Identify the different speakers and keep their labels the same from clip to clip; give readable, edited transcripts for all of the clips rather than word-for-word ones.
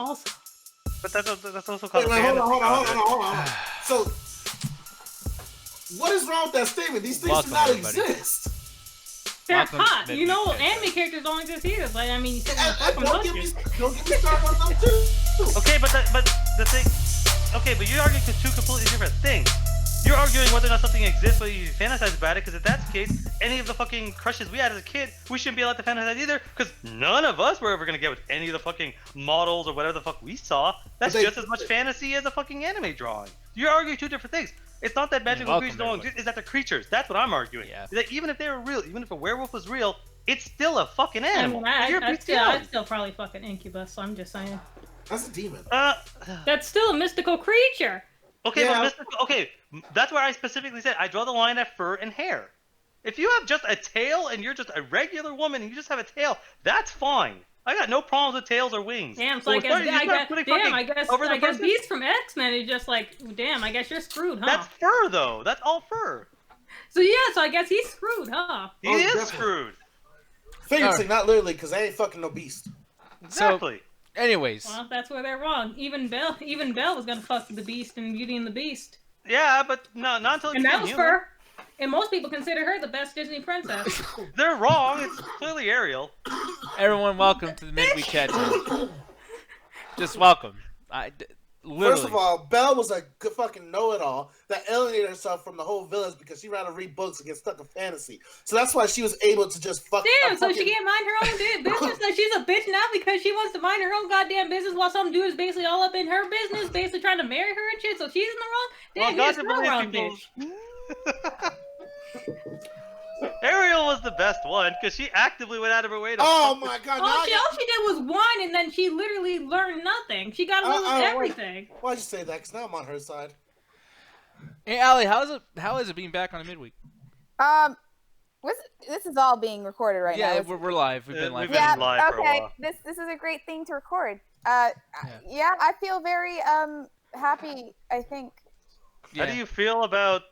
Speaker 1: also.
Speaker 2: But that's also called
Speaker 3: Wait, hold
Speaker 2: fantasy.
Speaker 3: on. So, what is wrong with that statement? These things do not exist.
Speaker 1: They're
Speaker 4: Welcome to
Speaker 1: hot.
Speaker 4: Midweek,
Speaker 1: You know,
Speaker 4: guys.
Speaker 1: anime characters don't exist either. But I mean, you still
Speaker 3: And
Speaker 1: fuck them,
Speaker 3: don't
Speaker 1: don't
Speaker 3: get
Speaker 1: you?
Speaker 3: me started on them too.
Speaker 2: Okay, but the thing. Okay, but you're arguing for two completely different things. You're arguing whether or not something exists, whether you fantasize about it, because if that's the case, any of the fucking crushes we had as a kid, we shouldn't be allowed to fantasize either, because none of us were ever gonna get with any of the fucking models or whatever the fuck we saw. That's just as much fantasy as a fucking anime drawing. You're arguing two different things. It's not that magical
Speaker 4: welcome,
Speaker 2: creatures don't
Speaker 4: everybody.
Speaker 2: exist, it's that they're creatures. That's what I'm arguing.
Speaker 4: Yeah.
Speaker 2: Is that even if they were real, even if a werewolf was real, it's still a fucking
Speaker 1: I
Speaker 2: animal.
Speaker 1: mean,
Speaker 2: You're
Speaker 1: I'd still probably fucking incubus. So I'm just saying.
Speaker 3: That's a demon.
Speaker 1: That's still a mystical creature.
Speaker 2: Okay,
Speaker 3: Yeah.
Speaker 2: but okay, that's where I specifically said I draw the line at fur and hair. If you have just a tail and you're just a regular woman and you just have a tail, that's fine. I got no problems with tails or wings.
Speaker 1: Damn, so I guess
Speaker 2: Beast.
Speaker 1: Beast from X-Men is just like, damn, I guess you're screwed, huh?
Speaker 2: That's fur though. That's all fur.
Speaker 1: So yeah, so I guess he's screwed, huh?
Speaker 2: He is
Speaker 3: definitely.
Speaker 2: screwed.
Speaker 3: Figuratively, not literally, because they ain't fucking no beast.
Speaker 2: Exactly.
Speaker 4: Anyways,
Speaker 1: Well, that's where they're wrong. Even Belle was gonna fuck the Beast in Beauty and the Beast.
Speaker 2: Yeah, but not until
Speaker 1: And that was fur. And most people consider her the best Disney princess.
Speaker 2: They're wrong. It's clearly
Speaker 4: everyone, welcome to the Midweek Chat. Just welcome. Literally.
Speaker 3: First of all, Belle was a good fucking know-it-all that alienated herself from the whole village because she rather read books and get stuck in fantasy. So that's why she was able to just fuck.
Speaker 1: Damn, so she can't mind her own business. Like she's a bitch now because she wants to mind her own goddamn business while some dude is basically all up in her business, basically trying to marry her and shit. So she's in the wrong. Damn,
Speaker 2: Well,
Speaker 1: you're
Speaker 2: God
Speaker 1: the wrong
Speaker 2: believes
Speaker 1: bitch.
Speaker 2: Ariel was the best one because she actively went out of her way to.
Speaker 3: Oh my god!
Speaker 1: All she did was whine, and then she literally learned nothing. She got away with everything.
Speaker 3: Why'd you say that? Because now I'm on her side.
Speaker 4: Hey, Allie, how is it being back on the Midweek?
Speaker 5: This is all being recorded right now.
Speaker 4: Yeah, we're live. We've been live.
Speaker 5: Yeah,
Speaker 2: live for a
Speaker 5: okay.
Speaker 2: while.
Speaker 5: This is a great thing to record. Yeah, I feel very happy. I think.
Speaker 2: How do you feel about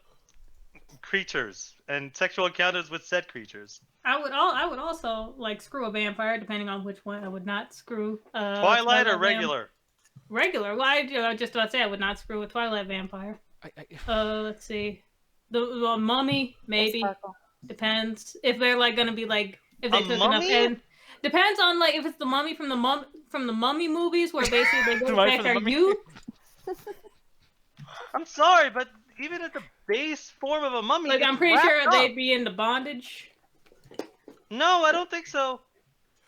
Speaker 2: creatures and sexual encounters with said creatures?
Speaker 1: I would also like screw a vampire, depending on which one. I would not screw.
Speaker 2: Twilight or regular?
Speaker 1: Regular. Well, I just about to say I would not screw a Twilight vampire. Let's see. The mummy, maybe. Depends if they're like gonna be like if they took enough in. Depends on like if it's the mummy from the mummy movies where basically they go back their youth.
Speaker 2: I'm sorry, but even at the base form of a mummy,
Speaker 1: Like I'm pretty sure they'd be into bondage.
Speaker 2: No, I don't think so.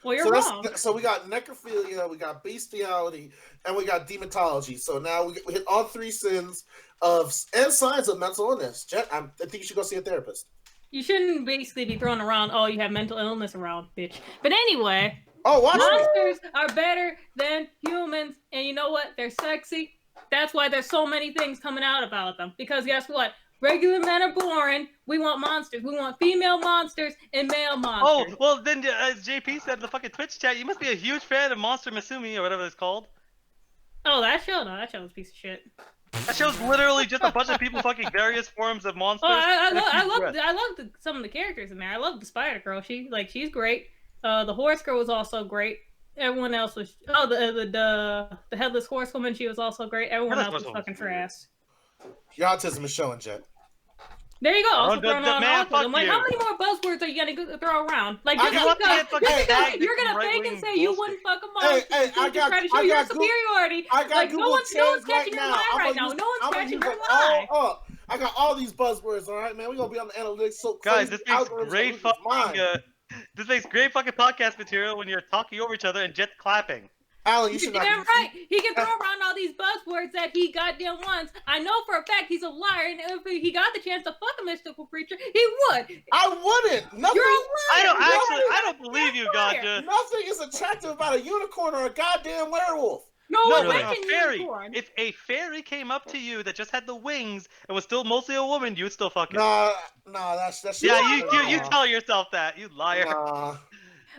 Speaker 1: Well, you're wrong.
Speaker 3: So we got necrophilia, we got bestiality, and we got demontology. So now we hit all three sins and signs of mental illness. Jet, I think you should go see a therapist.
Speaker 1: You shouldn't basically be throwing around, oh, you have mental illness around, bitch. But anyway, monsters are better than humans, and you know what? They're sexy. That's why there's so many things coming out about them. Because guess what? Regular men are boring. We want monsters. We want female monsters and male monsters.
Speaker 2: Oh, well then, as JP said in the fucking Twitch chat, you must be a huge fan of Monster Masumi or whatever it's called.
Speaker 1: Oh, that show? No, that show was a piece of shit.
Speaker 2: That show's literally just a bunch of people fucking various forms of monsters.
Speaker 1: Oh, I love some of the characters in there. I love the Spider Girl. She's great. The Horse Girl was also great. Everyone else was the Headless Horsewoman. She was also great. Everyone else was fucking trash.
Speaker 3: Your autism is showing, Jet.
Speaker 1: There you go. Also throwing on
Speaker 2: man,
Speaker 1: autism. Like, how many more buzzwords are you gonna throw around? Like, just you're gonna fake and say you wouldn't fuck a monster.
Speaker 3: Hey, I got
Speaker 1: try to show your superiority.
Speaker 3: Like,
Speaker 1: no one's catching your lie right now. No one's catching your lie.
Speaker 3: I got all these buzzwords. All right, man. We're gonna be on the analytics. So
Speaker 2: guys, this makes great fucking. This makes great fucking podcast material when you're talking over each other and Jet's clapping.
Speaker 3: Alan, you should not.
Speaker 1: Damn right. He can throw around all these buzzwords that he goddamn wants. I know for a fact he's a liar, and if he got the chance to fuck a mystical creature, he would.
Speaker 3: I wouldn't. Nothing.
Speaker 1: You're a liar.
Speaker 2: I don't believe you, Gotcha.
Speaker 3: Nothing is attractive about a unicorn or a goddamn werewolf.
Speaker 2: No, if a fairy came up to you that just had the wings and was still mostly a woman, you would still fuck it.
Speaker 3: Nah, that's.
Speaker 2: Yeah, you tell yourself that, you liar.
Speaker 3: Nah.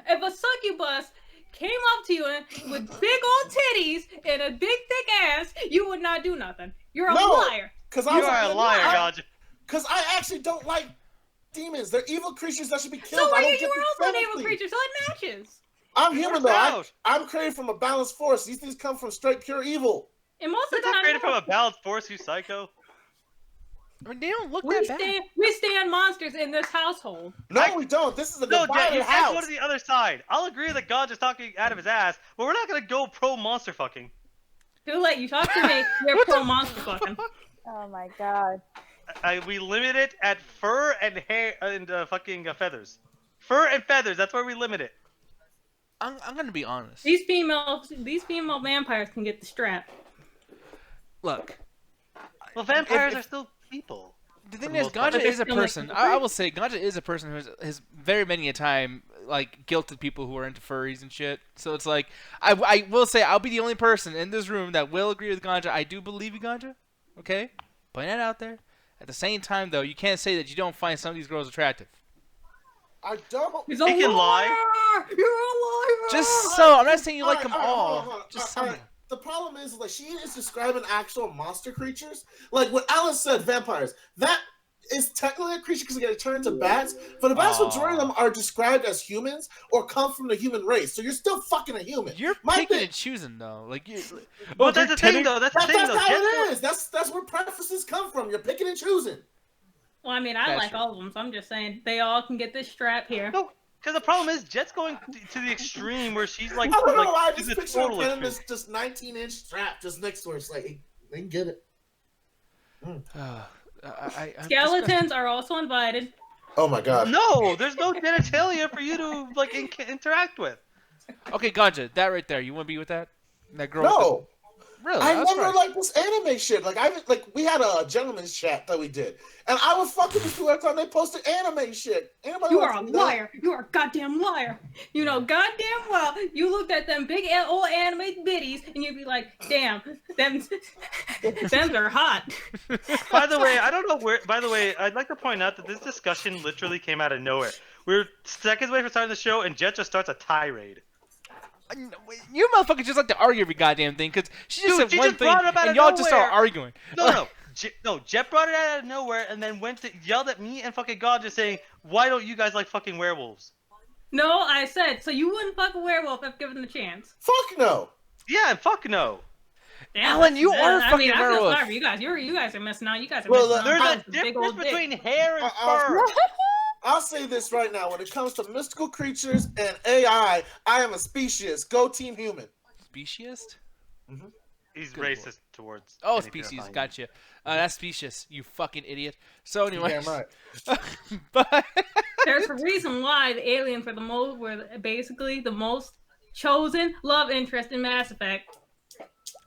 Speaker 1: If a succubus came up to you with big old titties and a big thick ass, you would not do nothing. You're a liar.
Speaker 2: You are a liar, Gotcha.
Speaker 3: Because I actually don't like demons. They're evil creatures that should be killed.
Speaker 1: So you were also an evil creature, so it matches.
Speaker 3: I'm human though. I'm created from a balanced force. These things come from straight pure evil.
Speaker 1: And most of the
Speaker 2: They're
Speaker 1: time,
Speaker 2: created from a balanced force, you psycho.
Speaker 4: I mean, they don't look that bad.
Speaker 1: We stand monsters in this household.
Speaker 3: No, we don't. This is a
Speaker 2: No,
Speaker 3: divided
Speaker 2: you
Speaker 3: house.
Speaker 2: can't go to the other side. I'll agree that God is talking out of his ass, but we're not gonna go pro monster fucking.
Speaker 1: Too late. You talk to me. You're pro monster fucking.
Speaker 5: Oh my god.
Speaker 2: We limit it at fur and hair and fucking feathers. Fur and feathers. That's where we limit it.
Speaker 4: I'm gonna be honest.
Speaker 1: These female vampires can get the strap.
Speaker 4: Look.
Speaker 2: Well, vampires are still people.
Speaker 4: The thing is, Ganja is a person. I will say, Ganja is a person who has very many a time like guilted people who are into furries and shit. So it's like, I will say, I'll be the only person in this room that will agree with Ganja. I do believe in Ganja. Okay, putting that out there. At the same time, though, you can't say that you don't find some of these girls attractive.
Speaker 3: I don't.
Speaker 1: He's a liar!
Speaker 2: can lie.
Speaker 1: You're a liar!
Speaker 4: Just so, I'm not saying you like them all. Just some.
Speaker 3: The problem is, like, she is describing actual monster creatures. Like, when Alice said vampires, that is technically a creature because they get turned into bats, but the vast majority of them are described as humans or come from the human race. So you're still fucking a human.
Speaker 4: You're picking and choosing, though. Like,
Speaker 2: But that's the thing, though. That's how
Speaker 3: it is. That's where preferences come from. You're picking and choosing.
Speaker 1: Well, I mean, I like all of them, so I'm just saying they all can get this strap here.
Speaker 2: No, because the problem is Jet's going to the extreme where she's like,
Speaker 3: I don't know why I
Speaker 2: she's
Speaker 3: just
Speaker 2: a
Speaker 3: picture
Speaker 2: total
Speaker 3: her in
Speaker 2: extreme.
Speaker 3: this just 19-inch strap just next to her. It's like, hey, they can get it.
Speaker 1: Skeletons are also invited.
Speaker 3: Oh my god.
Speaker 2: No, there's no genitalia for you to like interact with.
Speaker 4: Okay, Ganja, that right there. You want to be with that? That girl?
Speaker 3: No.
Speaker 4: Really?
Speaker 3: I never liked this anime shit. We had a gentleman's chat that we did, and I was fucking with people every time they posted anime shit. Anybody
Speaker 1: You are a liar. You are a goddamn liar. You know goddamn well you looked at them big old anime biddies and you'd be like, damn, them are hot.
Speaker 2: By the way, I don't know where. By the way, I'd like to point out that this discussion literally came out of nowhere. We're seconds away from starting the show, and Jet just starts a tirade.
Speaker 4: You motherfuckers just like to argue every goddamn thing because she just said one thing and y'all just start arguing.
Speaker 2: No. Jet brought it out of nowhere and then yelled at me and fucking God just saying, why don't you guys like fucking werewolves?
Speaker 1: No, I said, so you wouldn't fuck a werewolf if given the chance.
Speaker 3: Fuck no.
Speaker 2: Yeah, fuck no.
Speaker 1: Damn,
Speaker 4: Alan, you are
Speaker 1: I
Speaker 4: fucking
Speaker 1: mean,
Speaker 4: werewolf.
Speaker 1: I feel sorry for you guys. You guys are missing out. You guys are
Speaker 3: Well,
Speaker 1: missing
Speaker 2: There's
Speaker 1: out.
Speaker 2: a difference between hair and fur.
Speaker 3: I'll say this right now. When it comes to mystical creatures and AI, I am a speciesist. Go Team Human.
Speaker 4: Speciesist?
Speaker 3: Mm-hmm.
Speaker 2: He's
Speaker 4: Good
Speaker 2: racist
Speaker 4: boy.
Speaker 2: towards.
Speaker 4: Oh, species. Gotcha. That's specious. You fucking idiot. So anyway.
Speaker 3: Damn right.
Speaker 4: But
Speaker 1: There's a reason why the aliens were basically the most chosen love interest in Mass Effect.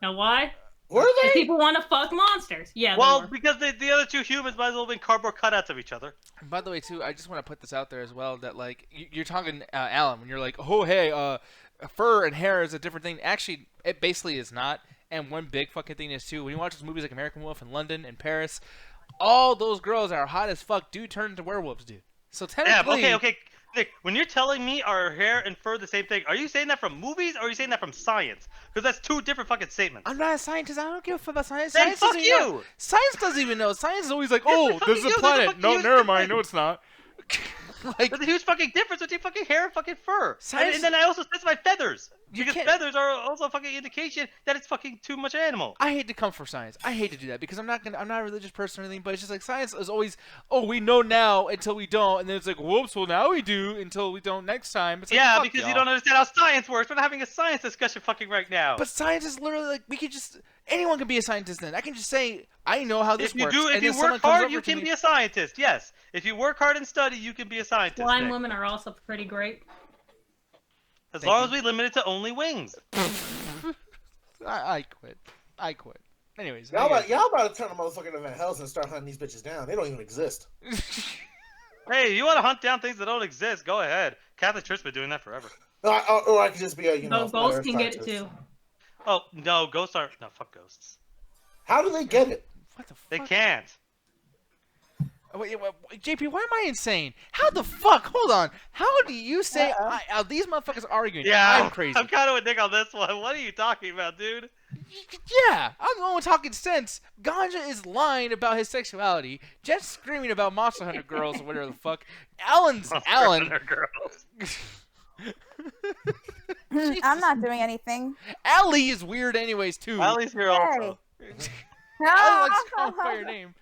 Speaker 1: Now why?
Speaker 3: Were they?
Speaker 1: People want to fuck monsters. Yeah.
Speaker 2: Well, because the other two humans might as well have been cardboard cutouts of each other.
Speaker 4: by the way, too, I just want to put this out there as well that like you're talking Alan when you're like, oh hey, fur and hair is a different thing. Actually, it basically is not. And one big fucking thing is too when you watch those movies like American Wolf in London and Paris, all those girls that are hot as fuck do turn into werewolves, dude. So technically,
Speaker 2: Yeah, okay. Nick, when you're telling me are hair and fur the same thing, are you saying that from movies or are you saying that from science? Because that's two different fucking statements.
Speaker 4: I'm not a scientist. I don't give a fuck about science.
Speaker 2: Then
Speaker 4: Science
Speaker 2: fuck
Speaker 4: doesn't even
Speaker 2: you!
Speaker 4: know. Science doesn't even know. Science is always like,
Speaker 2: Yes,
Speaker 4: oh,
Speaker 2: then
Speaker 4: there's
Speaker 2: fucking
Speaker 4: a
Speaker 2: you,
Speaker 4: planet.
Speaker 2: there's a
Speaker 4: No,
Speaker 2: fucking
Speaker 4: never
Speaker 2: huge
Speaker 4: mind. No,
Speaker 2: difference.
Speaker 4: it's not. Like,
Speaker 2: There's a huge fucking difference between fucking hair and fucking fur.
Speaker 4: Science-
Speaker 2: And then I also specify feathers.
Speaker 4: You
Speaker 2: Because
Speaker 4: can't-
Speaker 2: feathers are also a fucking indication that it's fucking too much animal.
Speaker 4: I hate to come for science. I hate to do that because I'm not a religious person or anything. But it's just like science is always, oh, we know now until we don't, and then it's like, whoops, well now we do until we don't next time. It's like,
Speaker 2: Yeah,
Speaker 4: fuck
Speaker 2: because
Speaker 4: y'all.
Speaker 2: you don't understand how science works. We're not having a science discussion fucking right now.
Speaker 4: But science is literally like we could just anyone can be a scientist. Then I can just say I know how this
Speaker 2: if you
Speaker 4: works.
Speaker 2: do,
Speaker 4: and
Speaker 2: if
Speaker 4: then
Speaker 2: you
Speaker 4: someone
Speaker 2: work
Speaker 4: comes
Speaker 2: hard,
Speaker 4: over
Speaker 2: you
Speaker 4: to
Speaker 2: can
Speaker 4: me-
Speaker 2: be a scientist. Yes, if you work hard and study, you can be a scientist.
Speaker 1: Blind
Speaker 2: Nick.
Speaker 1: women are also pretty great.
Speaker 2: As long as we limit it to only wings.
Speaker 4: I quit. Anyways,
Speaker 3: Y'all about to turn a motherfucking event hells and start hunting these bitches down. They don't even exist.
Speaker 2: Hey, you want to hunt down things that don't exist? Go ahead. Catholic Church's been doing that forever.
Speaker 3: Or I could just be a
Speaker 1: No, ghosts can get it too.
Speaker 2: Oh no, ghosts aren't. No, fuck ghosts.
Speaker 3: How do they get it?
Speaker 4: what the fuck?
Speaker 2: They can't.
Speaker 4: Oh, wait, JP, why am I insane? How the fuck? Hold on. How do you say these motherfuckers are arguing?
Speaker 2: Yeah,
Speaker 4: I'm crazy.
Speaker 2: I'm kind of with Nick on this one. What are you talking about, dude?
Speaker 4: Yeah, I'm the one talking sense. Ganja is lying about his sexuality. Jet's screaming about Monster Hunter girls or whatever the fuck. Alan.
Speaker 2: Girls.
Speaker 5: I'm not doing anything.
Speaker 4: Allie is weird anyways too.
Speaker 2: Allie's here also.
Speaker 4: Allie likes to call me by your name.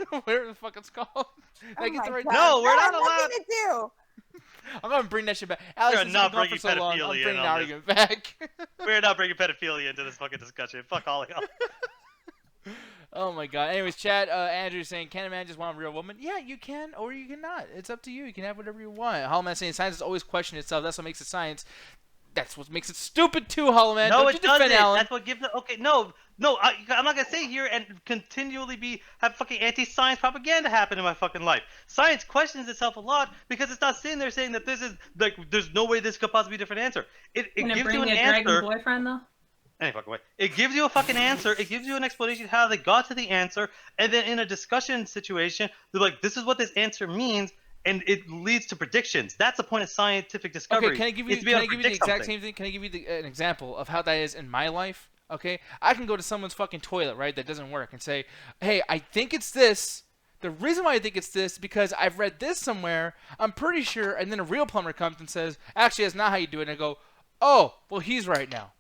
Speaker 4: Whatever the fuck it's called. Did I get the right
Speaker 2: No, we're not allowed.
Speaker 5: Nothing to do.
Speaker 4: I'm gonna bring that shit back. Alex,
Speaker 2: We're
Speaker 4: this
Speaker 2: not
Speaker 4: has been going
Speaker 2: bringing
Speaker 4: for so long. I'm
Speaker 2: pedophilia
Speaker 4: bringing
Speaker 2: in
Speaker 4: the
Speaker 2: on
Speaker 4: argument back.
Speaker 2: We're not bringing pedophilia into this fucking discussion. Fuck all y'all.
Speaker 4: Oh my god. Anyways, chat. Andrew's saying, "Can a man just want a real woman?" Yeah, you can, or you cannot. It's up to you. You can have whatever you want. Hollow Man saying science is always questioning itself. That's what makes it science. That's what makes it stupid too, Hollow Man.
Speaker 2: No,
Speaker 4: Don't
Speaker 2: it
Speaker 4: you defend
Speaker 2: doesn't.
Speaker 4: Alan.
Speaker 2: That's what gives it. Okay, no. I'm not gonna sit here and continually have fucking anti-science propaganda happen in my fucking life. Science questions itself a lot because it's not sitting there saying that this is like there's no way this could possibly be a different answer. It
Speaker 1: Can it
Speaker 2: gives
Speaker 1: bring
Speaker 2: you an
Speaker 1: a
Speaker 2: answer.
Speaker 1: dragon boyfriend though?
Speaker 2: Any fucking way. It gives you a fucking answer. It gives you an explanation how they got to the answer, and then in a discussion situation, they're like, "This is what this answer means." And it leads to predictions. That's the point of scientific discovery.
Speaker 4: Okay, can I give you the exact same thing? Can I give you an example of how that is in my life? Okay, I can go to someone's fucking toilet, right, that doesn't work, and say, "Hey, I think it's this. The reason why I think it's this because I've read this somewhere. I'm pretty sure." And then a real plumber comes and says, "Actually, that's not how you do it." And I go, "Oh, well, he's right now."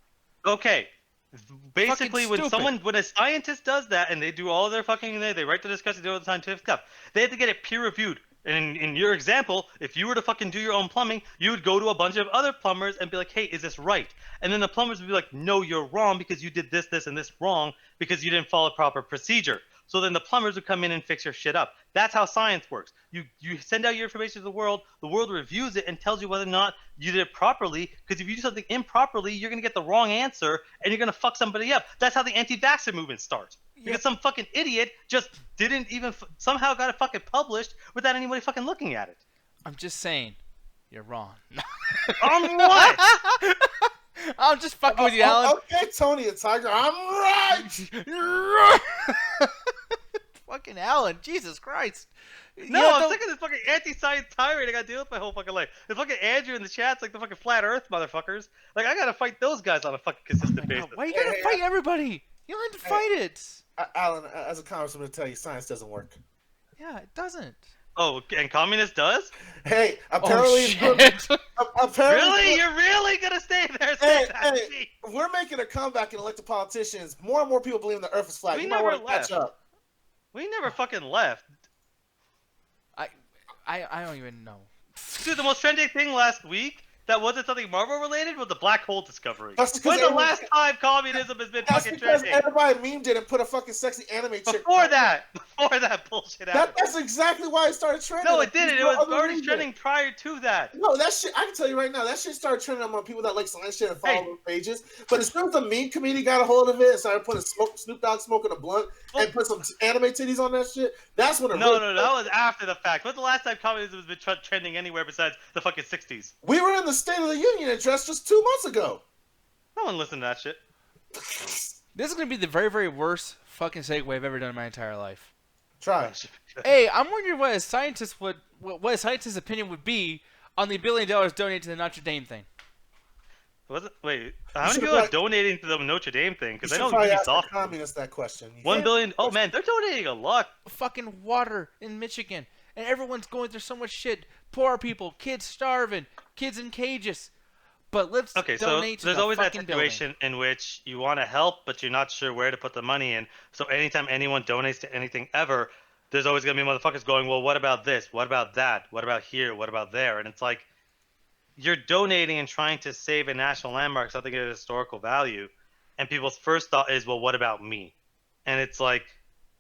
Speaker 2: Okay. Basically, when a scientist does that and they do all their fucking, they write the discussion, they do all the scientific stuff, they have to get it peer reviewed. And in your example, if you were to fucking do your own plumbing, you would go to a bunch of other plumbers and be like, "Hey, is this right?" And then the plumbers would be like, "No, you're wrong because you did this, this, and this wrong because you didn't follow proper procedure." So then the plumbers would come in and fix your shit up. That's how science works. You send out your information to the world reviews it and tells you whether or not you did it properly, because if you do something improperly, you're going to get the wrong answer and you're going to fuck somebody up. That's how the anti-vaxxer movement starts. Because some fucking idiot just didn't even somehow got it fucking published without anybody fucking looking at it.
Speaker 4: I'm just saying, you're wrong.
Speaker 2: On what?
Speaker 4: I'm just fucking with you, Alan.
Speaker 3: Okay, Tony and Tiger, I'm right.
Speaker 4: Fucking Alan, Jesus Christ.
Speaker 2: No, I'm sick of this fucking anti-science tirade I gotta deal with my whole fucking life. The fucking Andrew in the chat's like the fucking flat earth motherfuckers. Like, I gotta fight those guys on a fucking consistent basis.
Speaker 4: Why you gotta fight everybody? You don't have to fight it.
Speaker 3: Alan, as a communist, I'm gonna tell you, science doesn't work.
Speaker 4: Yeah, it doesn't.
Speaker 2: Oh, and communist does?
Speaker 3: Hey, apparently,
Speaker 2: Really? You're really gonna stay there?
Speaker 3: Hey, we're making a comeback in elected politicians. More and more people believe in the Earth is flat. You might want to catch up.
Speaker 2: We never fucking left.
Speaker 4: I don't even know.
Speaker 2: Dude, the most trending thing last week that wasn't something Marvel related was the black hole discovery.
Speaker 3: That's
Speaker 2: when's the last time communism has been fucking trending?
Speaker 3: Everybody memed it and put a fucking sexy anime chick.
Speaker 2: Before that bullshit happened.
Speaker 3: That's exactly why it started trending.
Speaker 2: No, it didn't. It was already trending prior to that.
Speaker 3: No, that shit, I can tell you right now, that shit started trending among people that like science shit and follow those pages. But as soon as the meme community got a hold of it and started putting Snoop Dogg smoking a blunt and put some anime titties on that shit, that's when it
Speaker 2: No, that was after the fact. When's the last time communism has been trending anywhere besides the fucking 60s?
Speaker 3: We were in the State of the Union address just 2 months ago.
Speaker 2: No one listened to that shit.
Speaker 4: This is gonna be the very, very worst fucking segue I've ever done in my entire life.
Speaker 3: Try.
Speaker 4: Hey, I'm wondering what a scientist's opinion would be on the $1 billion donated to the Notre Dame thing.
Speaker 2: Wait, how many people are donating to the Notre Dame thing? Because I know
Speaker 3: it's ask the communists that question.
Speaker 2: 1 billion. Oh man, they're donating a lot.
Speaker 4: Fucking water in Michigan, and everyone's going through so much shit. Poor people, kids starving, kids in cages. But let's donate to
Speaker 2: there's
Speaker 4: the
Speaker 2: always that
Speaker 4: fucking
Speaker 2: situation
Speaker 4: building.
Speaker 2: in which you want to help, but you're not sure where to put the money in. So anytime anyone donates to anything ever, there's always gonna be motherfuckers going, well, what about this? What about that? What about here? What about there? And it's like, you're donating and trying to save a national landmark, something of historical value, and people's first thought is, well, what about me? And it's like,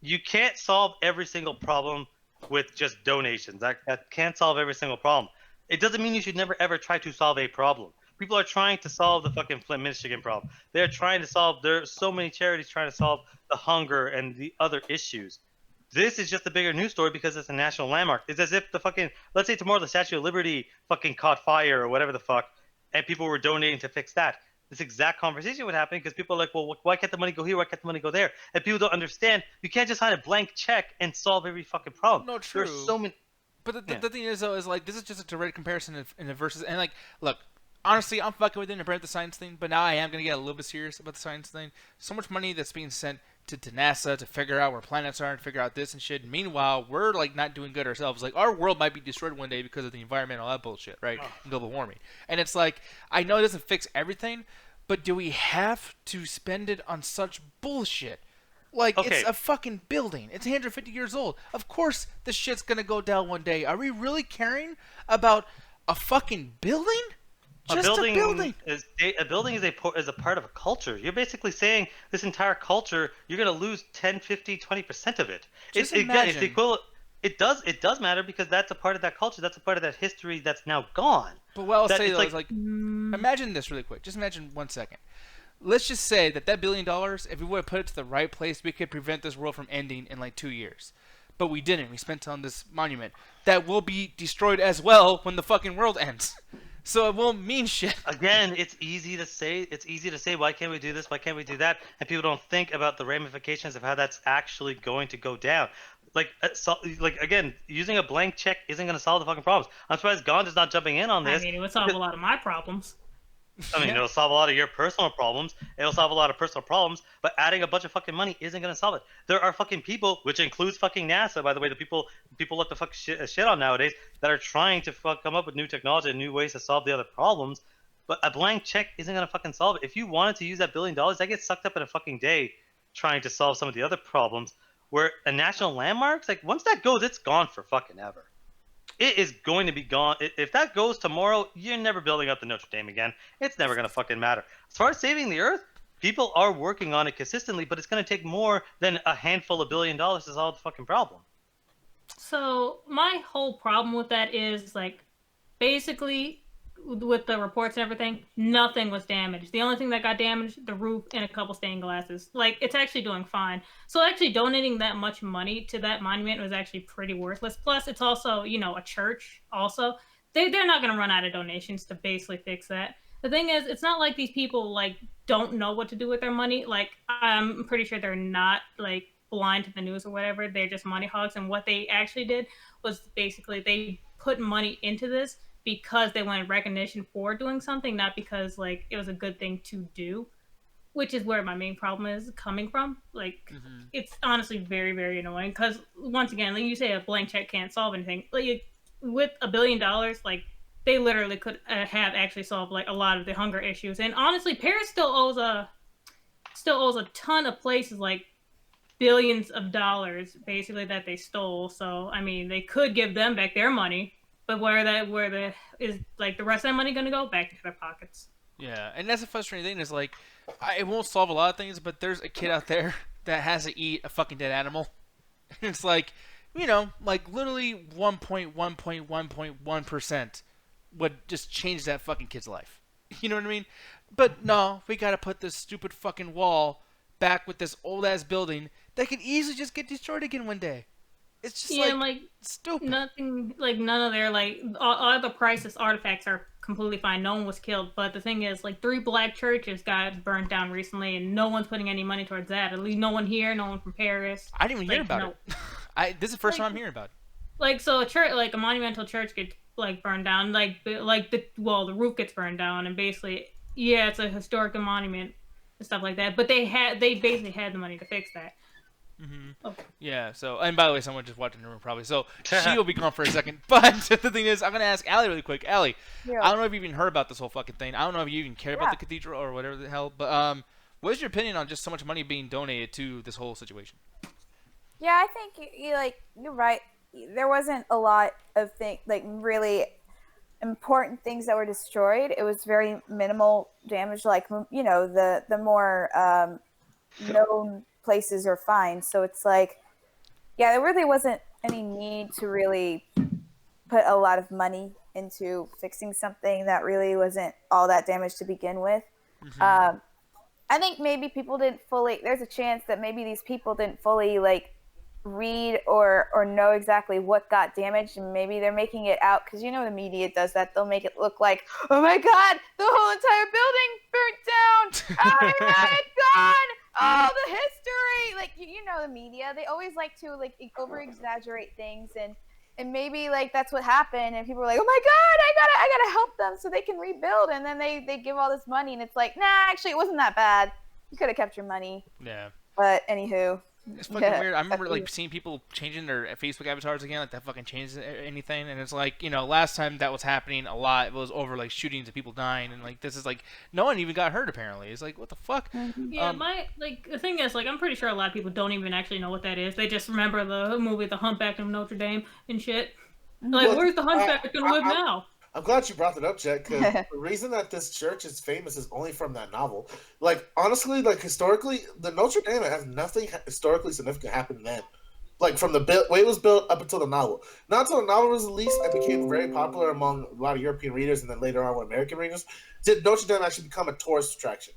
Speaker 2: you can't solve every single problem with just donations. That can't solve every single problem. It doesn't mean you should never ever try to solve a problem. People are trying to solve the fucking Flint, Michigan problem. They're trying to solve, there's so many charities trying to solve the hunger and the other issues. This is just a bigger news story because it's a national landmark. It's as if the fucking, let's say tomorrow the Statue of Liberty fucking caught fire or whatever the fuck, and people were donating to fix that. This exact conversation would happen because people are like, well, why can't the money go here? Why can't the money go there? And people don't understand. You can't just sign a blank check and solve every fucking problem.
Speaker 4: No, true.
Speaker 2: There's so many.
Speaker 4: But the thing is, though, is like, this is just a direct comparison in the versus, and like, look, honestly, I'm fucking with it and the science thing, but now I am going to get a little bit serious about the science thing. So much money that's being sent to NASA to figure out where planets are and figure out this and shit. And meanwhile, we're like not doing good ourselves. Like our world might be destroyed one day because of the environment and all that bullshit, right? And global warming. And it's like, I know it doesn't fix everything, but do we have to spend it on such bullshit? Like, it's a fucking building. It's 150 years old. Of course the shit's gonna go down one day. Are we really caring about a fucking building? Just a building.
Speaker 2: A building is a part of a culture. You're basically saying this entire culture, you're going to lose 10, 50, 20% of it. It's the equivalent. It does matter because that's a part of that culture. That's a part of that history that's now gone.
Speaker 4: But what I'll say though is like, imagine this really quick. Just imagine 1 second. Let's just say that $1 billion, if we would have put it to the right place, we could prevent this world from ending in like 2 years. But we didn't. We spent it on this monument that will be destroyed as well when the fucking world ends. So it won't mean shit.
Speaker 2: Again, it's easy to say. Why can't we do this? Why can't we do that? And people don't think about the ramifications of how that's actually going to go down. Like again, using a blank check isn't going to solve the fucking problems. I'm surprised Gond is not jumping in on this.
Speaker 1: I mean, it would solve a lot of my problems.
Speaker 2: I mean, it'll solve a lot of your personal problems. It'll solve a lot of personal problems, but adding a bunch of fucking money isn't going to solve it. There are fucking people, which includes fucking NASA, by the way, the people let the fuck shit on nowadays, that are trying to come up with new technology and new ways to solve the other problems, but a blank check isn't going to fucking solve it. If you wanted to use that $1 billion, that gets sucked up in a fucking day trying to solve some of the other problems, where a national landmarks, like, once that goes, it's gone for fucking ever. It is going to be gone. If that goes tomorrow, you're never building up the Notre Dame again. It's never going to fucking matter. As far as saving the Earth, people are working on it consistently, but it's going to take more than a handful of $1 billion to solve the fucking problem.
Speaker 1: So my whole problem with that is, like, basically, with the reports and everything, nothing was damaged. The only thing that got damaged, the roof and a couple stained glasses. Like, it's actually doing fine. So actually donating that much money to that monument was actually pretty worthless. Plus, it's also, you know, a church also. They're not going to run out of donations to basically fix that. The thing is, it's not like these people, like, don't know what to do with their money. Like, I'm pretty sure they're not, like, blind to the news or whatever. They're just money hogs. And what they actually did was basically they put money into this because they wanted recognition for doing something, not because, like, it was a good thing to do, which is where my main problem is coming from. Like, It's honestly very, very annoying because, once again, like you say, a blank check can't solve anything. Like, with $1 billion, like, they literally could have actually solved, like, a lot of the hunger issues. And honestly, Paris still owes a ton of places, like, billions of dollars, basically, that they stole. So, I mean, they could give them back their money. But is like the rest of that money going to go back into their pockets?
Speaker 4: Yeah, and that's the frustrating thing is, like, it won't solve a lot of things, but there's a kid out there that has to eat a fucking dead animal. And it's like, you know, like literally 1.1% would just change that fucking kid's life. You know what I mean? But no, we got to put this stupid fucking wall back with this old ass building that could easily just get destroyed again one day. It's just like stupid.
Speaker 1: Nothing, like none of their, like, all the priceless artifacts are completely fine. No one was killed. But the thing is, like, 3 black churches got burnt down recently, and no one's putting any money towards that. At least no one here, no one from Paris.
Speaker 4: I didn't even hear about it. This is the first time I'm hearing about it.
Speaker 1: Like, so a church, like a monumental church gets, like, burned down. The roof gets burned down, and basically, yeah, it's a historic monument and stuff like that. But they basically had the money to fix that. Okay.
Speaker 4: Yeah, so, and by the way, someone just watching the room probably, so she will be gone for a second, but the thing is, I'm going to ask Allie really quick. Allie, I don't know if you even heard about this whole fucking thing. I don't know if you even care about the cathedral or whatever the hell, but what is your opinion on just so much money being donated to this whole situation?
Speaker 5: Yeah, I think you're right. There wasn't a lot of really important things that were destroyed. It was very minimal damage, like, you know, the more known places are fine. So it's like, yeah, there really wasn't any need to really put a lot of money into fixing something that really wasn't all that damaged to begin with. I think maybe people didn't fully, there's a chance that maybe these people didn't fully, like, read or know exactly what got damaged, and maybe they're making it out, because you know the media does that. They'll make it look like, oh my god, the whole entire building burnt down, oh my god, it's gone, oh, the history, like, you know the media, they always like to, like, over exaggerate things, and maybe, like, that's what happened, and people were like, oh my god, I gotta help them so they can rebuild, and then they give all this money, and it's like, nah, actually it wasn't that bad, you could have kept your money.
Speaker 4: Yeah.
Speaker 5: But anywho.
Speaker 4: It's fucking weird. I remember like seeing people changing their Facebook avatars again, like that fucking changes anything. And it's like, last time that was happening a lot, it was over like shootings and people dying, and like this is like no one even got hurt apparently. It's like what the fuck?
Speaker 1: Yeah, the thing is, like, I'm pretty sure a lot of people don't even actually know what that is. They just remember the movie The Humpback of Notre Dame and shit. Like, where's the Humpback gonna live now?
Speaker 3: I'm glad you brought that up, Jet, because the reason that this church is famous is only from that novel. Like, honestly, like, historically, the Notre Dame has nothing historically significant happen then. Like, from the way it was built up until the novel. Not until the novel was released and became very popular among a lot of European readers and then later on with American readers, did Notre Dame actually become a tourist attraction.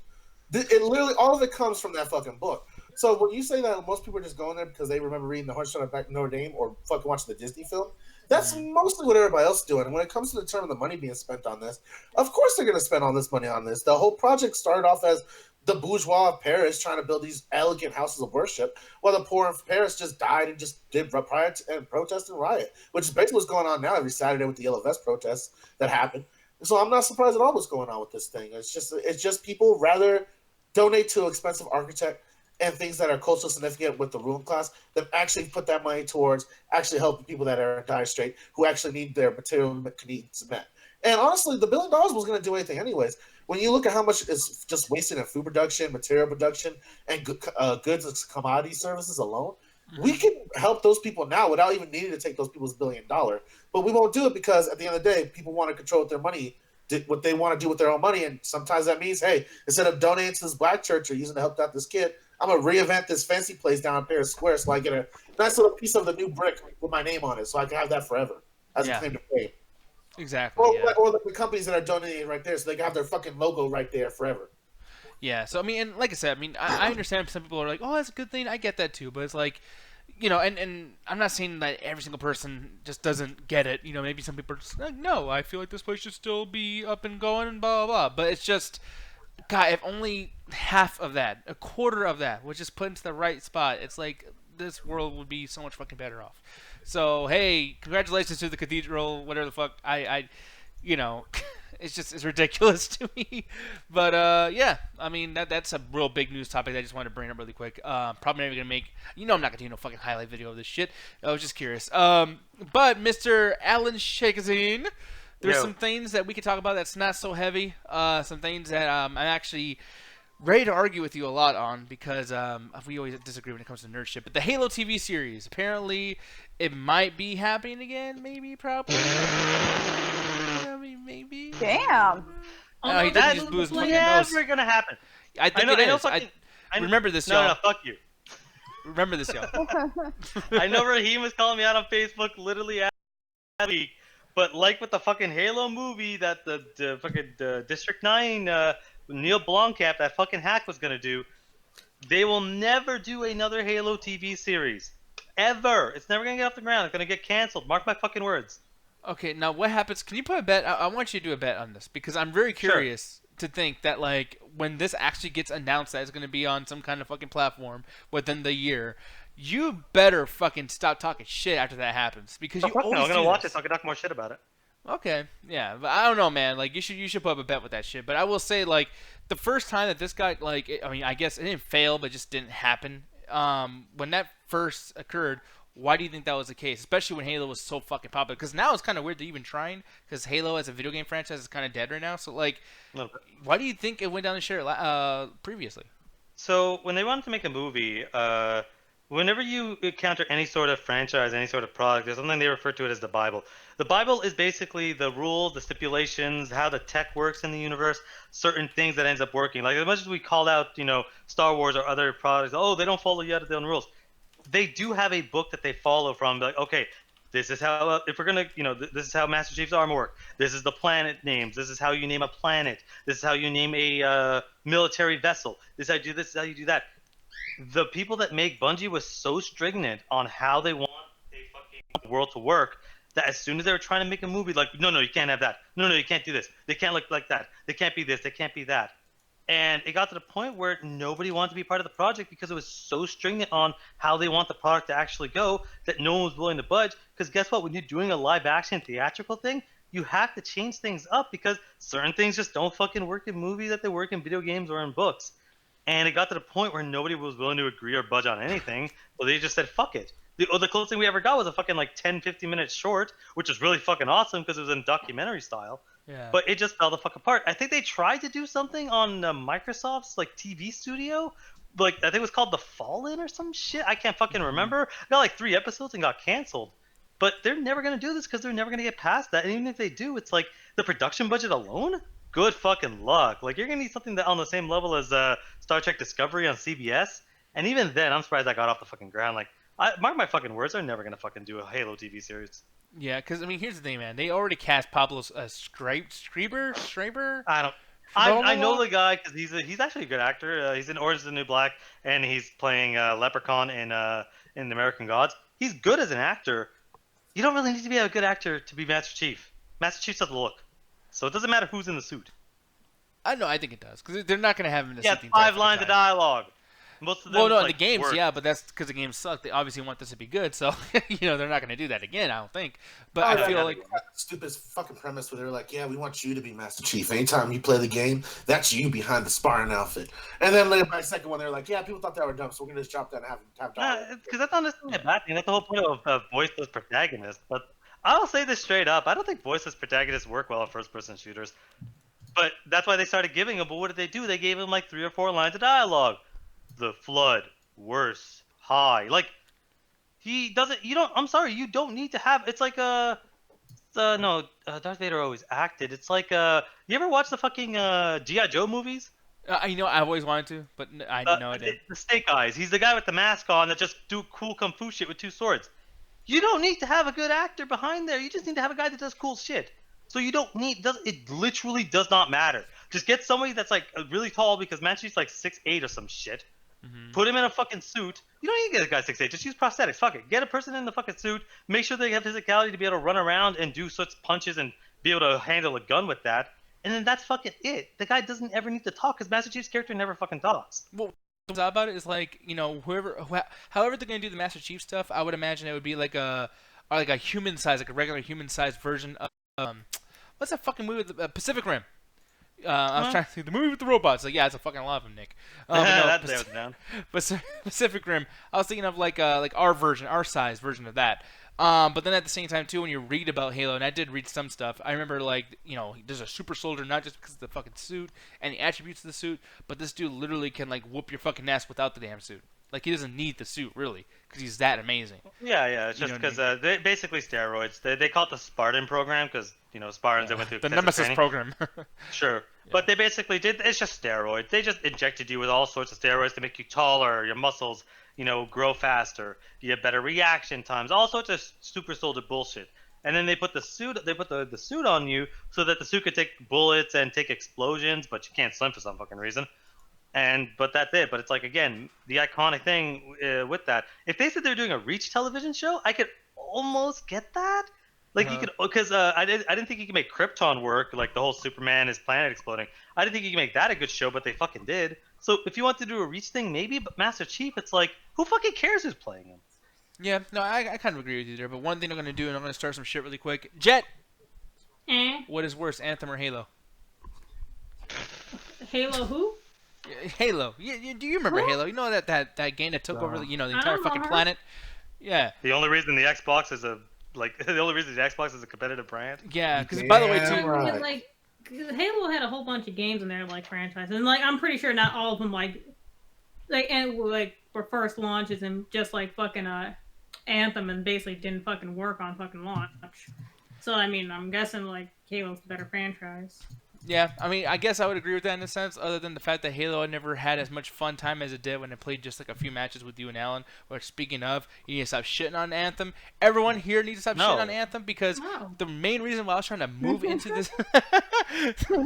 Speaker 3: It literally, all of it comes from that fucking book. So when you say that most people are just going there because they remember reading The Hunchback of Notre Dame or fucking watching the Disney film, that's mostly what everybody else is doing. And when it comes to the term of the money being spent on this, of course they're going to spend all this money on this. The whole project started off as the bourgeois of Paris trying to build these elegant houses of worship, while the poor in Paris just died and just did riot and protest and riot, which is basically what's going on now every Saturday with the Yellow Vest protests that happen. So I'm not surprised at all what's going on with this thing. It's just people rather donate to expensive architect and things that are culturally significant with the ruling class than actually put that money towards actually helping people that are in dire strait who actually need their material needs met. And honestly, the $1 billion was going to do anything anyways. When you look at how much is just wasted in food production, material production, and goods and commodity services alone, we can help those people now without even needing to take those people's $1 billion. But we won't do it because at the end of the day, people want to control their money, what they want to do with their own money. And sometimes that means, hey, instead of donating to this black church or using to help out this kid, I'm going to reinvent this fancy place down in Paris Square so I get a nice little piece of the new brick with my name on it so I can have that forever as a claim to fame.
Speaker 4: Exactly.
Speaker 3: Or the companies that are donating right there so they can have their fucking logo right there forever.
Speaker 4: Yeah, so I mean, and like I said, I mean, I understand some people are like, oh, that's a good thing. I get that too. But it's like, and I'm not saying that every single person just doesn't get it. Maybe some people are just like, no, I feel like this place should still be up and going and blah, blah, blah. But it's just, God, if only half of that, a quarter of that was just put into the right spot, it's like this world would be so much fucking better off. So, hey, congratulations to the cathedral, whatever the fuck. It's ridiculous to me. But, yeah, I mean, that's a real big news topic that I just wanted to bring up really quick. Probably never going to make, I'm not going to do no fucking highlight video of this shit. I was just curious. But Mr. Alan Shakazine, there's some things that we could talk about that's not so heavy. Some things that I'm actually ready to argue with you a lot on because we always disagree when it comes to nerd shit. But the Halo TV series, apparently it might be happening again. Maybe, probably. Maybe.
Speaker 5: Damn.
Speaker 4: He
Speaker 2: That's
Speaker 4: just blew his fucking
Speaker 2: never
Speaker 4: nose.
Speaker 2: gonna happen.
Speaker 4: I think it is. Remember this, y'all.
Speaker 2: No, fuck you.
Speaker 4: Remember this, y'all.
Speaker 2: I know Raheem was calling me out on Facebook literally last week, but like with the fucking Halo movie that the fucking District 9 Neil Blomkamp, that fucking hack, was gonna do, they will never do another Halo TV series. Ever. It's never gonna get off the ground. It's gonna get canceled. Mark my fucking words.
Speaker 4: Okay, now what happens? Can you put a bet? I want you to do a bet on this because I'm very curious to think that, like, when this actually gets announced that it's going to be on some kind of fucking platform within the year, you better fucking stop talking shit after that happens because you always
Speaker 2: I'm gonna
Speaker 4: do
Speaker 2: watch
Speaker 4: this.
Speaker 2: it so I can talk more shit about it.
Speaker 4: Okay, yeah, but I don't know, man. Like, you should put up a bet with that shit. But I will say, like, the first time that this guy, like, I guess it didn't fail, but just didn't happen. When that first occurred, why do you think that was the case? Especially when Halo was so fucking popular. Because now it's kind of weird to even trying, because Halo as a video game franchise is kind of dead right now. So, like, why do you think it went down the shitter previously?
Speaker 2: So when they wanted to make a movie, whenever you encounter any sort of franchise, any sort of product, there's something they refer to it as the Bible. The Bible is basically the rules, the stipulations, how the tech works in the universe, certain things that ends up working. Like, as much as we call out, Star Wars or other products, oh, they don't follow yet their own rules. They do have a book that they follow from. Like, okay, this is how, if we're gonna, this is how Master Chief's armor work. This is the planet names. This is how you name a planet. This is how you name a military vessel. This is how you do this. This is how you do that. The people that make Bungie was so stringent on how they want a fucking world to work that as soon as they were trying to make a movie, like, no, you can't have that. No, you can't do this. They can't look like that. They can't be this. They can't be that. And it got to the point where nobody wanted to be part of the project because it was so stringent on how they want the product to actually go that no one was willing to budge. Because guess what? When you're doing a live action theatrical thing, you have to change things up because certain things just don't fucking work in movies that they work in video games or in books. And it got to the point where nobody was willing to agree or budge on anything, so they just said, fuck it. The closest thing we ever got was a fucking like 10, 15 minute short, which was really fucking awesome because it was in documentary style.
Speaker 4: Yeah.
Speaker 2: But it just fell the fuck apart. I think they tried to do something on Microsoft's like TV studio. Like, I think it was called The Fallen or some shit. I can't fucking remember. Got like 3 episodes and got canceled. But they're never going to do this because they're never going to get past that. And even if they do, it's like the production budget alone? Good fucking luck. Like, you're gonna need something that on the same level as Star Trek Discovery on CBS, and even then, I'm surprised I got off the fucking ground. Like, mark my fucking words, they're never gonna fucking do a Halo TV series.
Speaker 4: Yeah, because I mean, here's the thing, man. They already cast Pablo Schreiber.
Speaker 2: I know the guy because he's actually a good actor. He's in Orange is the New Black, and he's playing Leprechaun in The American Gods. He's good as an actor. You don't really need to be a good actor to be Master Chief. Master Chief doesn't look. So it doesn't matter who's in the suit.
Speaker 4: I know, I think it does, because they're not going to have him in the suit.
Speaker 2: 5 lines of dialogue. Most of them.
Speaker 4: Well, no,
Speaker 2: like,
Speaker 4: in the games,
Speaker 2: work.
Speaker 4: yeah, but that's because the games suck. They obviously want this to be good, so they're not going to do that again. I don't think. But I feel like
Speaker 3: stupid fucking premise where they're like, "Yeah, we want you to be Master Chief. Anytime you play the game, that's you behind the Spartan outfit." And then later by the second one, they're like, "Yeah, people thought that were dumb, so we're gonna just drop that and have
Speaker 2: because that's not necessarily a bad thing. That's the whole point of voiceless protagonists. But I'll say this straight up: I don't think voiceless protagonists work well in first-person shooters. But that's why they started giving them. But what did they do? They gave them like 3 or 4 lines of dialogue. The flood, worse, high. Like, he doesn't. You don't. I'm sorry. You don't need to have. It's like no. Darth Vader always acted. It's like You ever watch the fucking G.I. Joe movies?
Speaker 4: I've always wanted to, but I didn't.
Speaker 2: The Snake Eyes. He's the guy with the mask on that just do cool kung fu shit with 2 swords. You don't need to have a good actor behind there. You just need to have a guy that does cool shit. So you don't need. It literally does not matter. Just get somebody that's like really tall because Manchi's like 6'8" or some shit. Mm-hmm. Put him in a fucking suit. You don't need to get a guy 6'8". Just use prosthetics. Fuck it. Get a person in the fucking suit. Make sure they have physicality to be able to run around and do such punches and be able to handle a gun with that. And then that's fucking it. The guy doesn't ever need to talk because Master Chief's character never fucking talks.
Speaker 4: Well, what's about it is like, however they're gonna do the Master Chief stuff, I would imagine it would be like a human size, like a regular human sized version of what's that fucking movie with Pacific Rim? I was trying to think the movie with the robots. Like, yeah, it's a fucking lot of them, Nick. Pacific Rim. I was thinking of like our version, our size version of that. But then at the same time too, when you read about Halo, and I did read some stuff, I remember there's a super soldier not just because of the fucking suit and the attributes of the suit, but this dude literally can like whoop your fucking ass without the damn suit. Like, he doesn't need the suit really because he's that amazing.
Speaker 2: Yeah. It's just because they basically steroids. They call it the Spartan program because Spartans that went through
Speaker 4: the Nemesis
Speaker 2: training.
Speaker 4: program.
Speaker 2: Sure. Yeah. But they basically did. It's just steroids. They just injected you with all sorts of steroids to make you taller, your muscles, grow faster, you have better reaction times, all sorts of super soldier bullshit. And then they put the suit. They put the suit on you so that the suit could take bullets and take explosions, but you can't swim for some fucking reason. But that's it. But it's like, again, the iconic thing with that. If they said they were doing a Reach television show, I could almost get that. Like, you could, because I didn't think you could make Krypton work, like the whole Superman, his planet exploding. I didn't think you could make that a good show, but they fucking did. So if you want to do a Reach thing, maybe, but Master Chief, it's like, who fucking cares who's playing him?
Speaker 4: Yeah, no, I kind of agree with you there. But one thing I'm going to do, and I'm going to start some shit really quick. Jet! What is worse, Anthem or Halo?
Speaker 1: Halo who?
Speaker 4: Halo. Do you remember Halo? You know that game that took over the entire fucking planet? Yeah.
Speaker 2: The only reason the Xbox is a competitive brand.
Speaker 4: Yeah, because by the way too,
Speaker 1: right. Like Halo had a whole bunch of games in there like franchises, and like I'm pretty sure not all of them were first launches and just like fucking Anthem and basically didn't fucking work on fucking launch. So I mean, I'm guessing like Halo's the better franchise.
Speaker 4: Yeah, I mean, I guess I would agree with that in a sense, other than the fact that Halo had never had as much fun time as it did when it played just like a few matches with you and Alan. Which, speaking of, you need to stop shitting on Anthem. Everyone here needs to stop shitting on Anthem because the main reason why I was trying to move into this...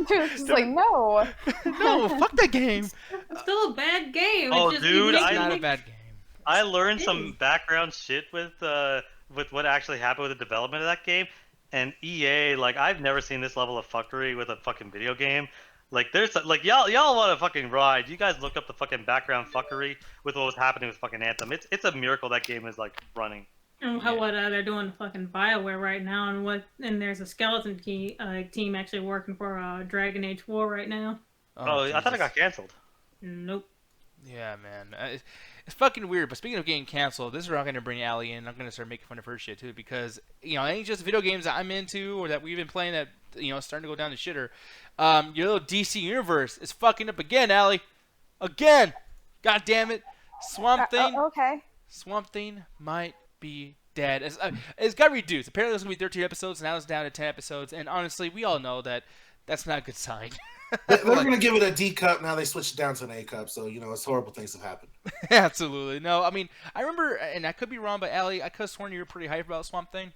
Speaker 5: Just like, no.
Speaker 4: No, fuck that game.
Speaker 1: It's still a bad game.
Speaker 2: Oh,
Speaker 1: it's
Speaker 2: dude,
Speaker 4: it's not a bad game.
Speaker 2: I learned some background shit with what actually happened with the development of that game. And EA, like, I've never seen this level of fuckery with a fucking video game. Like, there's, like, y'all want to fucking ride. You guys look up the fucking background fuckery with what was happening with fucking Anthem. It's a miracle that game is, like, running.
Speaker 1: And what they're doing to fucking BioWare right now, and there's a skeleton team actually working for Dragon Age 4 right now.
Speaker 2: Oh I thought it got canceled.
Speaker 1: Nope.
Speaker 4: Yeah, man. It's fucking weird. But speaking of getting canceled, this is where I'm going to bring Allie in. I'm going to start making fun of her shit, too. Because, you know, it ain't just video games that I'm into or that we've been playing that, you know, starting to go down the shitter. Your little DC universe is fucking up again, Allie. Again. God damn it. Swamp Thing.
Speaker 5: Okay.
Speaker 4: Swamp Thing might be dead. It's got reduced. Apparently, it's going to be 13 episodes. Now it's down to 10 episodes. And honestly, we all know that that's not a good sign.
Speaker 3: They're going to give it a D cup. Now they switched it down to an A cup. So, you know, it's horrible things have happened.
Speaker 4: Absolutely. No, I mean, I remember, and I could be wrong, but Allie, I could have sworn you were pretty hyped about Swamp Thing.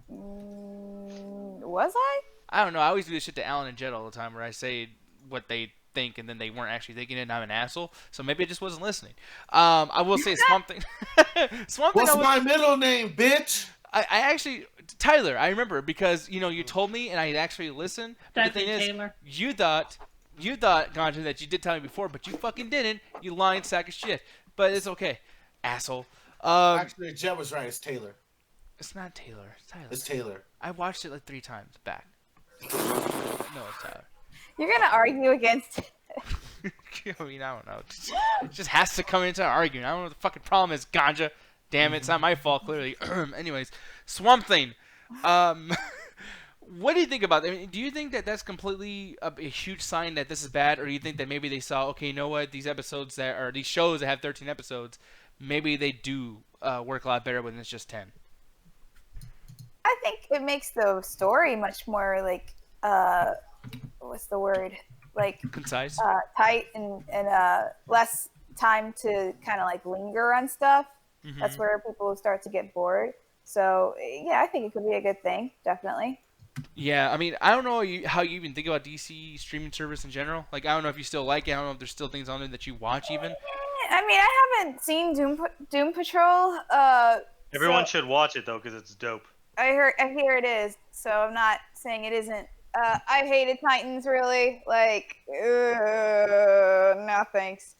Speaker 5: Was I?
Speaker 4: I don't know. I always do this shit to Alan and Jed all the time where I say what they think and then they weren't actually thinking it and I'm an asshole. So maybe I just wasn't listening. I will say Swamp Thing. Swamp Thing.
Speaker 3: What's my middle name, bitch?
Speaker 4: I actually, Tyler, I remember because, you know, you told me and I actually listened. But the thing is,
Speaker 1: Taylor.
Speaker 4: you thought, Ganja, that you did tell me before, but you fucking didn't. You lying sack of shit. But it's okay, asshole.
Speaker 3: Actually, Jed was right. It's Taylor.
Speaker 4: It's not Taylor. It's Tyler.
Speaker 3: It's Taylor.
Speaker 4: I watched it like 3 times back. No, it's Tyler.
Speaker 5: You're gonna argue against it.
Speaker 4: I mean, I don't know. It just has to come into an argument. I don't know what the fucking problem is, Ganja. Damn it, it's not my fault, clearly. Anyways, Swamp Thing. What do you think about that? I mean, do you think that that's completely a huge sign that this is bad, or do you think that maybe they saw, okay, you know what, these episodes that are these shows that have 13 episodes, maybe they do work a lot better when it's just 10?
Speaker 5: I think it makes the story much more like what's the word? Like
Speaker 4: Concise.
Speaker 5: Tight and less time to kind of like linger on stuff.
Speaker 4: Mm-hmm.
Speaker 5: That's where people start to get bored. So yeah, I think it could be a good thing, definitely.
Speaker 4: Yeah, I mean, I don't know how you even think about DC streaming service in general. Like, I don't know if you still like it. I don't know if there's still things on there that you watch even.
Speaker 5: I mean, I haven't seen Doom Patrol.
Speaker 2: Everyone should watch it though, because it's dope.
Speaker 5: I hear it is. So I'm not saying it isn't. I hated Titans really. Like, no thanks.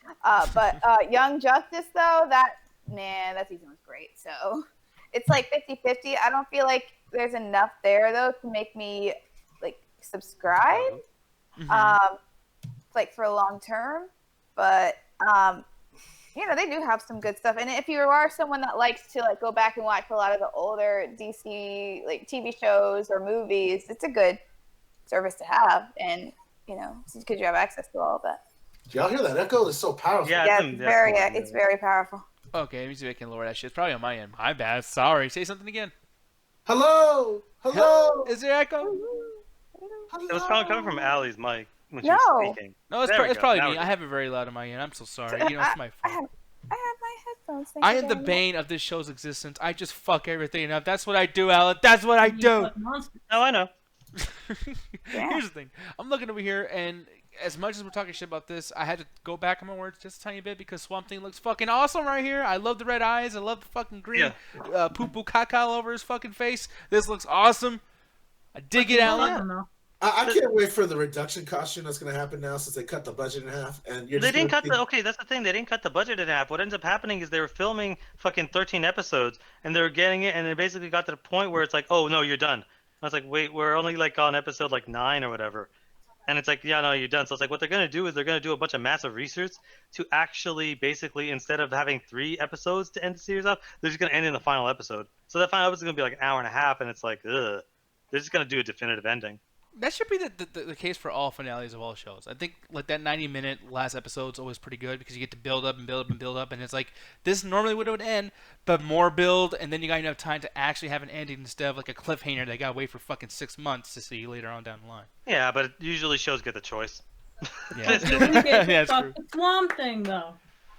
Speaker 5: But Young Justice though, that season was great. So it's like 50-50. I don't feel like there's enough there though to make me like subscribe.
Speaker 4: Mm-hmm.
Speaker 5: Like for a long term. But you know, they do have some good stuff. And if you are someone that likes to like go back and watch a lot of the older DC like TV shows or movies, it's a good service to have. And you know, because you have access to all of that.
Speaker 3: Do y'all hear that echo? It's so powerful.
Speaker 5: Yeah, it's very powerful.
Speaker 4: Okay, let me see if I can lower that shit. It's probably on my end. My bad. Sorry. Say something again.
Speaker 3: Hello.
Speaker 4: Is there echo?
Speaker 3: Hello.
Speaker 2: It was probably coming from Allie's mic when she was speaking.
Speaker 4: No, it's probably me. I have it very loud on my end. I'm so sorry. You know, it's my fault.
Speaker 5: I have my headphones.
Speaker 4: I am the bane of this show's existence. I just fuck everything up. That's what I do, Alan. That's what I do.
Speaker 2: Oh, I know.
Speaker 4: Here's the thing. I'm looking over here, and as much as we're talking shit about this, I had to go back on my words just a tiny bit because Swamp Thing looks fucking awesome right here. I love the red eyes. I love the fucking green poo-poo caca all over his fucking face. This looks awesome. I dig it, Alan.
Speaker 3: I can't wait for the reduction costume that's going to happen now since they cut the budget in half. And
Speaker 2: they didn't cut that's the thing. They didn't cut the budget in half. What ends up happening is they were filming fucking 13 episodes, and they were getting it, and they basically got to the point where it's like, oh, no, you're done. I was like, wait, we're only like on episode like 9 or whatever. And it's like, yeah, no, you're done. So it's like what they're going to do is they're going to do a bunch of massive research to actually basically, instead of having 3 episodes to end the series off, they're just going to end in the final episode. So that final episode is going to be like an hour and a half, and it's like, ugh. They're just going to do a definitive ending.
Speaker 4: That should be the case for all finales of all shows. I think like that 90-minute last episode is always pretty good because you get to build up and build up and build up, and it's like this normally would end, but more build, and then you got enough time to actually have an ending instead of like a cliffhanger that got to wait for fucking 6 months to see later on down the line.
Speaker 2: Yeah, but usually shows get the choice.
Speaker 4: Yeah,
Speaker 1: that's true. Swamp Thing though.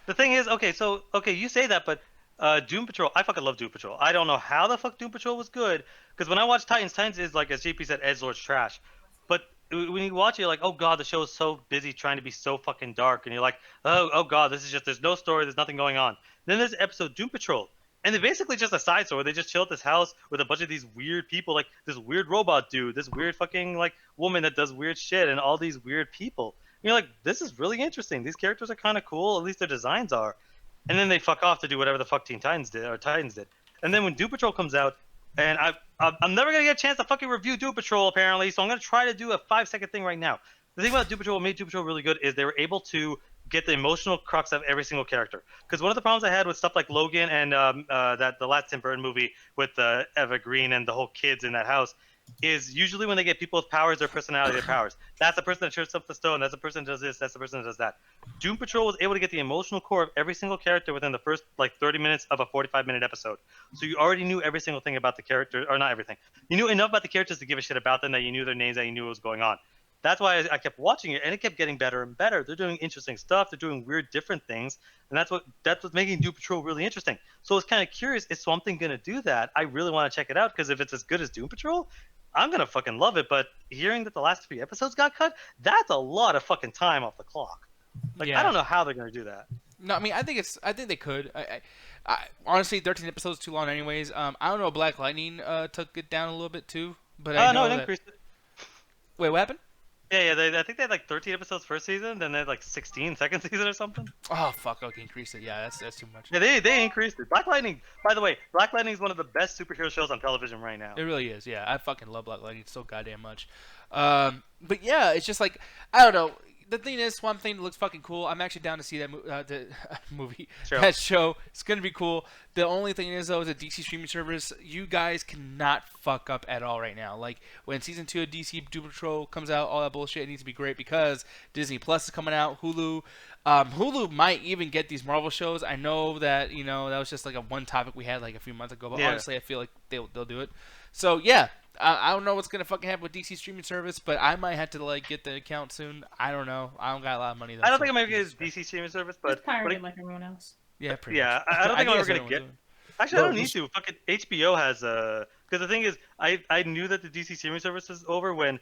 Speaker 2: The thing is, okay, you say that, but Doom Patrol, I fucking love Doom Patrol. I don't know how the fuck Doom Patrol was good, because when I watch Titans is like, as JP said, edgelord's trash. But when you watch it, you're like, oh god, the show is so busy trying to be so fucking dark, and you're like, oh god, this is just, there's no story, there's nothing going on. Then there's episode Doom Patrol, and they're basically just a side story. They just chill at this house with a bunch of these weird people, like this weird robot dude, this weird fucking like woman that does weird shit, and all these weird people. And you're like, this is really interesting. These characters are kind of cool, at least their designs are. And then they fuck off to do whatever the fuck Titans did. And then when Doom Patrol comes out, and I'm never gonna get a chance to fucking review Doom Patrol apparently, so I'm gonna try to do a 5-second thing right now. The thing about Doom Patrol, what made Doom Patrol really good, is they were able to get the emotional crux of every single character. Because one of the problems I had with stuff like Logan and the last Tim Burton movie with Eva Green and the whole kids in that house is usually when they get people with powers, their personality, their powers. That's the person that turns up the stone. That's the person that does this. That's the person that does that. Doom Patrol was able to get the emotional core of every single character within the first 30 minutes of a 45-minute episode. So you already knew every single thing about the character, or not everything. You knew enough about the characters to give a shit about them, that you knew their names, that you knew what was going on. That's why I kept watching it, and it kept getting better and better. They're doing interesting stuff. They're doing weird, different things, and that's what's making Doom Patrol really interesting. So I was kind of curious, is Swamp Thing gonna do that? I really want to check it out, because if it's as good as Doom Patrol, I'm gonna fucking love it. But hearing that the last 3 episodes got cut, that's a lot of fucking time off the clock. I don't know how they're gonna do that.
Speaker 4: No, I mean, I think they could. I honestly, 13 episodes too long, anyways. I don't know. Black Lightning took it down a little bit too, but I know
Speaker 2: no, it increased it.
Speaker 4: Wait, what happened?
Speaker 2: Yeah. I think they had 13 episodes first season, then they had 16 second season or something.
Speaker 4: Oh fuck! Okay, increase it. Yeah, that's too much.
Speaker 2: Yeah, they increased it. Black Lightning. By the way, Black Lightning is one of the best superhero shows on television right now.
Speaker 4: It really is. Yeah, I fucking love Black Lightning so goddamn much. But yeah, it's just I don't know. The thing is, Swamp Thing looks fucking cool. I'm actually down to see that movie, that show. It's gonna be cool. The only thing is, though, is a DC streaming service. You guys cannot fuck up at all right now. Like when season 2 of DC Doom Patrol comes out, all that bullshit needs to be great because Disney Plus is coming out. Hulu might even get these Marvel shows. I know that that was just a one topic we had a few months ago, but honestly, I feel like they'll do it. So yeah. I don't know what's gonna fucking happen with DC streaming service, but I might have to get the account soon. I don't know. I don't got a lot of money.
Speaker 2: I don't think I'm gonna get DC streaming service, but
Speaker 1: it's pirated like everyone else.
Speaker 4: Yeah, pretty much.
Speaker 2: I don't think I'm ever gonna get. Actually, I don't need to. Fucking HBO has because the thing is, I knew that the DC streaming service is over when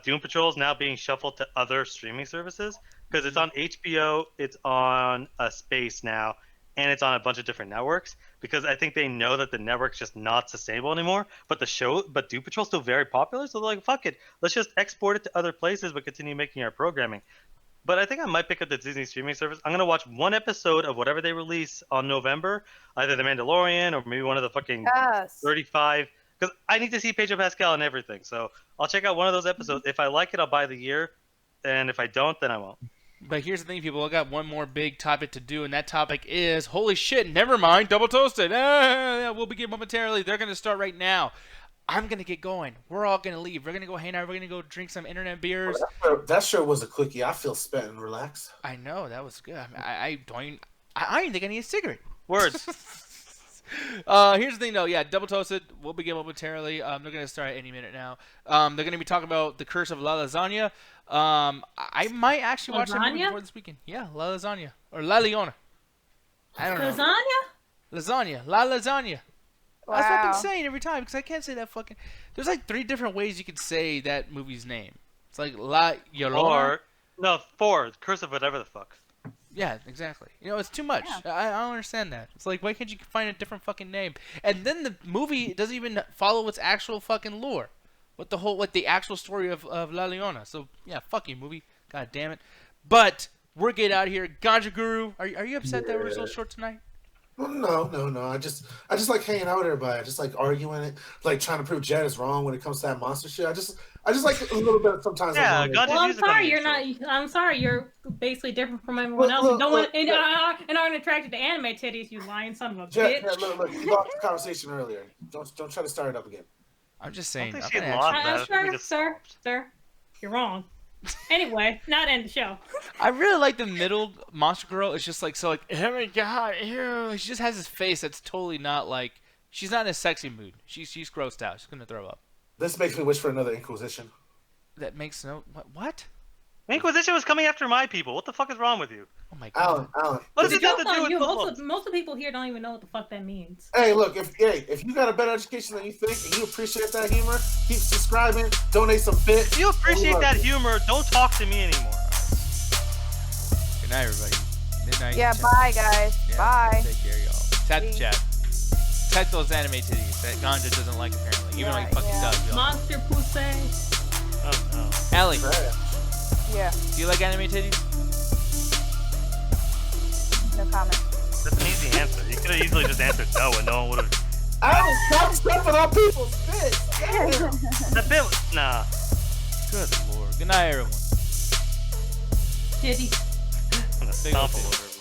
Speaker 2: Doom Patrol is now being shuffled to other streaming services because it's on HBO, it's on Space now, and it's on a bunch of different networks. Because I think they know that the network's just not sustainable anymore. But Doom Patrol's still very popular, so they're like, fuck it, let's just export it to other places, but continue making our programming. But I think I might pick up the Disney streaming service. I'm gonna watch one episode of whatever they release on November, either The Mandalorian or maybe one of the fucking 35. Because I need to see Pedro Pascal and everything. So I'll check out one of those episodes. If I like it, I'll buy the year, and if I don't, then I won't.
Speaker 4: But here's the thing, people. I got one more big topic to do, and that topic is, holy shit, never mind, Double Toasted. We'll begin momentarily. They're going to start right now. I'm going to get going. We're all going to leave. We're going to go hang out. We're going to go drink some internet beers.
Speaker 3: That sure was a quickie. I feel spent and relaxed.
Speaker 4: I know. That was good. I don't even think I need a cigarette.
Speaker 2: Words.
Speaker 4: Here's the thing, though. Yeah, Double Toasted. We'll begin momentarily. They're going to start any minute now. They're going to be talking about The Curse of La Lasagna. I might actually watch that movie before this weekend. Yeah, La Lasagna. Or La Leona. I don't know. Lasagna. La Lasagna.
Speaker 5: Wow.
Speaker 4: That's what I've been saying every time because I can't say that fucking... There's 3 different ways you can say that movie's name. It's La Llorona.
Speaker 2: No, 4. Curse of whatever the fuck.
Speaker 4: Yeah, exactly. It's too much. Yeah. I don't understand that. It's why can't you find a different fucking name? And then the movie doesn't even follow its actual fucking lore. What the actual story of La Leona. So, yeah, fuck you, movie. God damn it. But, we're getting out of here. Ganja Guru, are you upset that we're so short tonight?
Speaker 3: No. I just like hanging out with everybody. I just like arguing it, trying to prove Jed is wrong when it comes to that monster shit. I just like a little bit sometimes.
Speaker 2: Yeah,
Speaker 1: I'm sorry, you're not. I'm sorry, you're basically different from everyone else. And aren't attracted to anime titties. You lying son of a bitch.
Speaker 3: Yeah, look, you lost the conversation earlier. Don't try to start it up again.
Speaker 4: I'm just saying.
Speaker 1: Sir, you're wrong. Anyway, not end the show.
Speaker 4: I really like the middle monster girl. It's just oh my god, ew. She just has this face that's totally not she's not in a sexy mood. She's grossed out. She's gonna throw up.
Speaker 3: This makes me wish for another Inquisition.
Speaker 4: That makes no what?
Speaker 2: Inquisition was coming after my people. What the fuck is wrong with you?
Speaker 4: Oh my god.
Speaker 3: Alan.
Speaker 2: What does it have to do with
Speaker 1: most of the people here don't even know what the fuck that means.
Speaker 3: Hey, look, if you got a better education than you think and you appreciate that humor, keep subscribing, donate some bits.
Speaker 2: If you appreciate that humor, don't talk to me anymore.
Speaker 4: Good night, everybody. Midnight.
Speaker 5: Yeah, bye, guys.
Speaker 4: Yeah,
Speaker 5: bye.
Speaker 4: Take care, y'all. Tap the chat. Tap those anime titties that Ganja doesn't like, apparently. Even though he fucking does, y'all.
Speaker 1: Monster pussy.
Speaker 2: Oh, no.
Speaker 4: Allie.
Speaker 5: Yeah.
Speaker 4: Do you like anime titties?
Speaker 5: No comment.
Speaker 2: That's an easy answer. You could have easily just answered no, and no one would have.
Speaker 3: Alan, stop stepping on people's fish.
Speaker 2: That bit was... Nah.
Speaker 4: Good lord. Good night, everyone.
Speaker 1: Titties.
Speaker 2: gonna stomp all over.